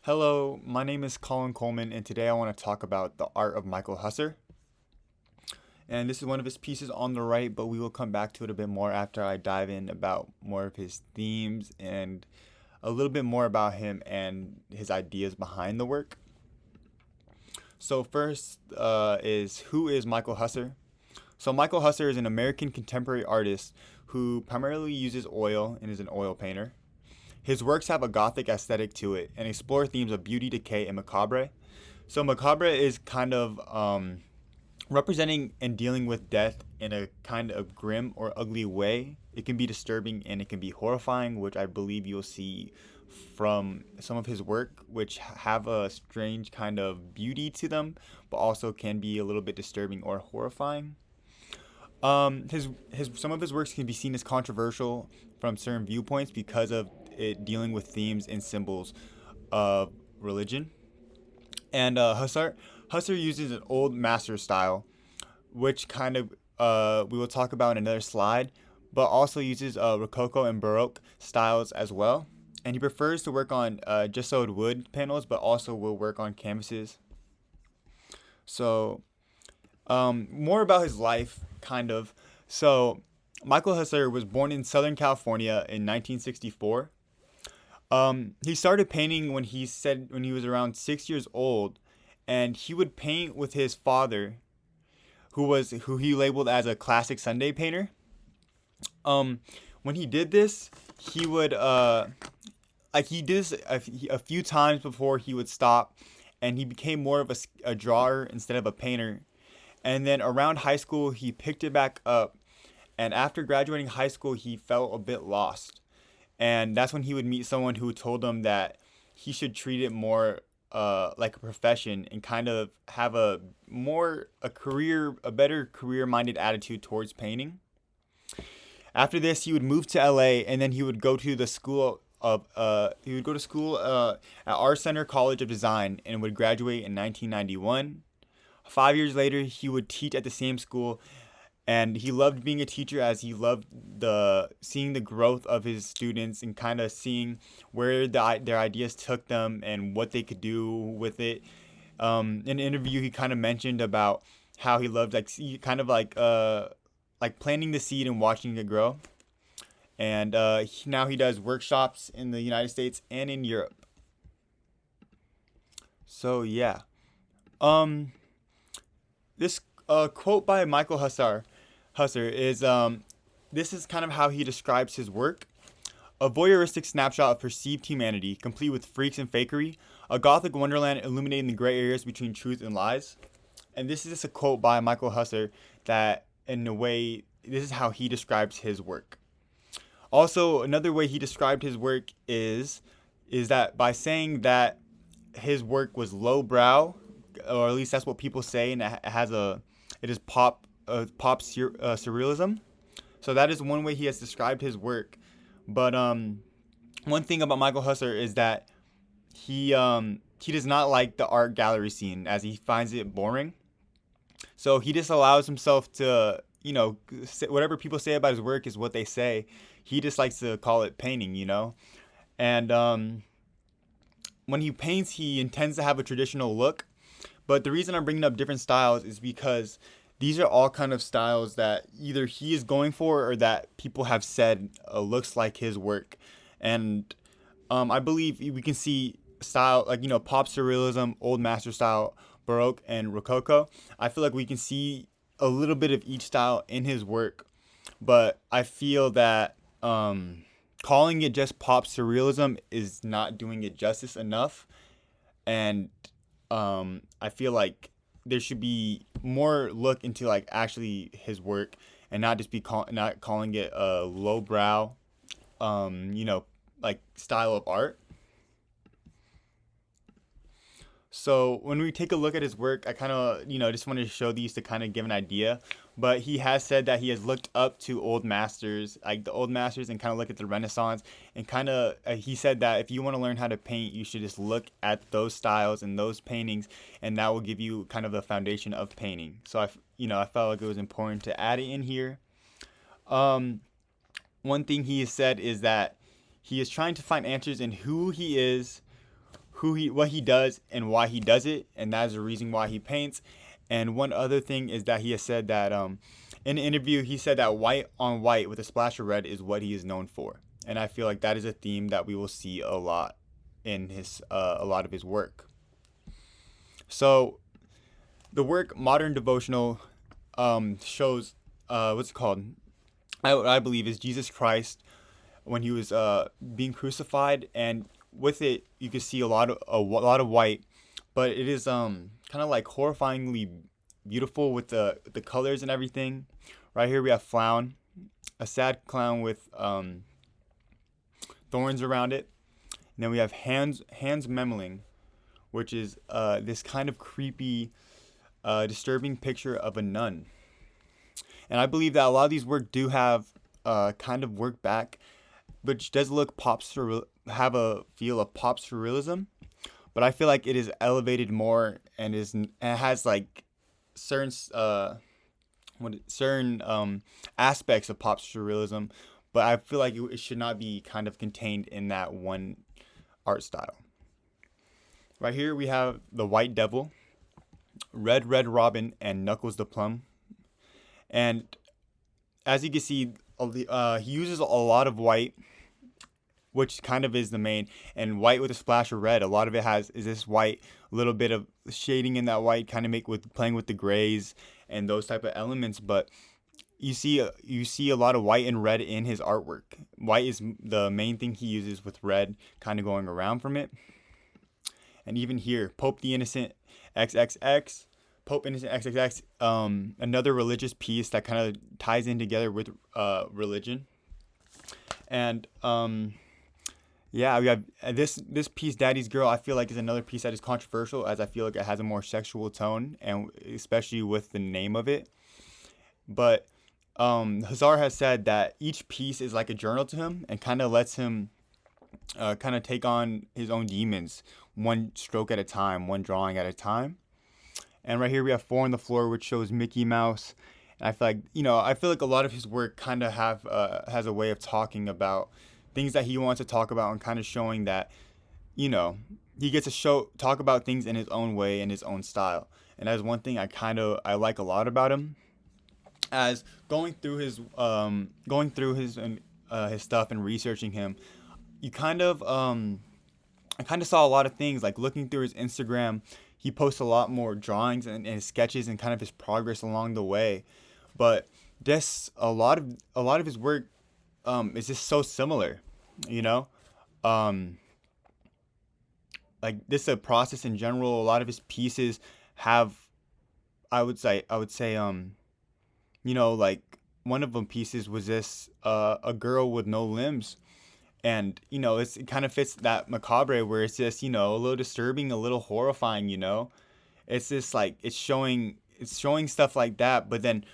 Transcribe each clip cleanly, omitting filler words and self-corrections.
Hello, my name is Colin Coleman, and today I want to talk about the art of Michael Hussar. And this is one of his pieces on the right, but we will come back to it a bit more after I dive in about more of his themes and a little bit more about him and his ideas behind the work. So first is who is Michael Hussar? So Michael Hussar is an American contemporary artist who primarily uses oil and is an oil painter. His works have a gothic aesthetic to it and explore themes of beauty, decay, and macabre. So macabre is kind of representing and dealing with death in a kind of grim or ugly way. It can be disturbing and it can be horrifying, which I believe you'll see from some of his work, which have a strange kind of beauty to them, but also can be a little bit disturbing or horrifying. His some of his works can be seen as controversial from certain viewpoints because of it dealing with themes and symbols of religion. And Hussar uses an old master style, which kind of we will talk about in another slide, but also uses Rococo and Baroque styles as well. And he prefers to work on gessoed wood panels, but also will work on canvases. So more about his life, kind of. So, Michael Hussar was born in Southern California in 1964. He started painting when he was around 6 years old, and he would paint with his father, who he labeled as a classic Sunday painter. Um, when he did this, he would he did this a few times before he would stop, and he became more of a drawer instead of a painter. And then around high school, he picked it back up. And after graduating high school, he felt a bit lost. And that's when he would meet someone who told him that he should treat it more like a profession and kind of have a better career minded attitude towards painting. After this, he would move to LA, and then he would go to school at Art Center College of Design and would graduate in 1991. 5 years later, he would teach at the same school, and he loved being a teacher as he loved seeing the growth of his students and kind of seeing where their ideas took them and what they could do with it. In an interview, he kind of mentioned about how he loved like planting the seed and watching it grow. And now he does workshops in the United States and in Europe. So yeah. Um, This quote by Michael Hussar is this is kind of how he describes his work. A voyeuristic snapshot of perceived humanity, complete with freaks and fakery, a gothic wonderland illuminating the gray areas between truth and lies. And this is just a quote by Michael Hussar that, in a way, this is how he describes his work. Also, another way he described his work is that by saying that his work was lowbrow, or at least that's what people say, and it is surrealism. So that is one way he has described his work. But one thing about Michael Hussar is that he does not like the art gallery scene as he finds it boring. So he just allows himself to, whatever people say about his work is what they say. He just likes to call it painting, And when he paints, he intends to have a traditional look. But the reason I'm bringing up different styles is because these are all kind of styles that either he is going for or that people have said looks like his work. And I believe we can see style like, pop surrealism, old master style, Baroque, and Rococo. I feel like we can see a little bit of each style in his work. But I feel that calling it just pop surrealism is not doing it justice enough. And I feel like there should be more look into like actually his work and not just not calling it a lowbrow, like style of art. So when we take a look at his work, I kind of, just wanted to show these to kind of give an idea. But he has said that he has looked up to old masters, like the old masters, and kind of look at the Renaissance. And kind of, he said that if you want to learn how to paint, you should just look at those styles and those paintings, and that will give you kind of the foundation of painting. So I felt like it was important to add it in here. Um, One thing he has said is that he is trying to find answers in who he is, what he does and why he does it, and that is the reason why he paints. And one other thing is that he has said that in an interview he said that white on white with a splash of red is what he is known for, and I feel like that is a theme that we will see a lot in his a lot of his work. So the work Modern Devotional shows what's it called? I believe is Jesus Christ when he was being crucified, and with it you can see a lot of white, but it is kind of like horrifyingly beautiful with the colors and everything. Right here we have clown, a sad clown with thorns around it. And then we have hands memeling, which is this kind of creepy, disturbing picture of a nun. And I believe that a lot of these work do have kind of work back, which does look have a feel of pop surrealism, but I feel like it is elevated more and it has like certain aspects of pop surrealism, but I feel like it should not be kind of contained in that one art style. Right here we have the White Devil, Red Robin, and Knuckles the Plum. And as you can see, he uses a lot of white, which kind of is the main, and white with a splash of red. A lot of it is this white, a little bit of shading in that white, kind of playing with the grays and those type of elements. But you see a lot of white and red in his artwork. White is the main thing he uses, with red kind of going around from it. And even here, Pope the Innocent XXX, Pope Innocent XXX, another religious piece that kind of ties in together with religion. And yeah, we have this piece, Daddy's Girl. I feel like is another piece that is controversial, as I feel like it has a more sexual tone, and especially with the name of it. But Hussar has said that each piece is like a journal to him, and kind of lets him kind of take on his own demons, one stroke at a time, one drawing at a time. And right here we have Four on the Floor, which shows Mickey Mouse. And I feel like a lot of his work kind of has a way of talking about things that he wants to talk about, and kind of showing that, he gets to talk about things in his own way, in his own style. And that's one thing I like a lot about him. As going through his stuff and researching him, I kind of saw a lot of things, like looking through his Instagram. He posts a lot more drawings and his sketches and kind of his progress along the way. But a lot of his work is just so similar, like this a process in general. A lot of his pieces have, I would say like one of them pieces was this a girl with no limbs. And it kind of fits that macabre, where it's just a little disturbing, a little horrifying. It's just like it's showing stuff like that, but then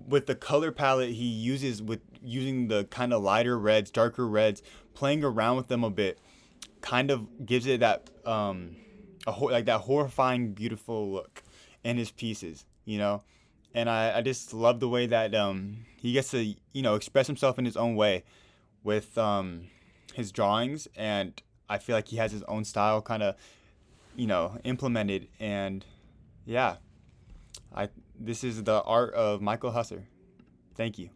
with the color palette he uses, with using the kind of lighter reds, darker reds, playing around with them a bit, kind of gives it that like that horrifying, beautiful look in his pieces. And I just love the way that he gets to express himself in his own way with his drawings, and I feel like he has his own style kind of implemented. And yeah, this is the art of Michael Hussar. Thank you.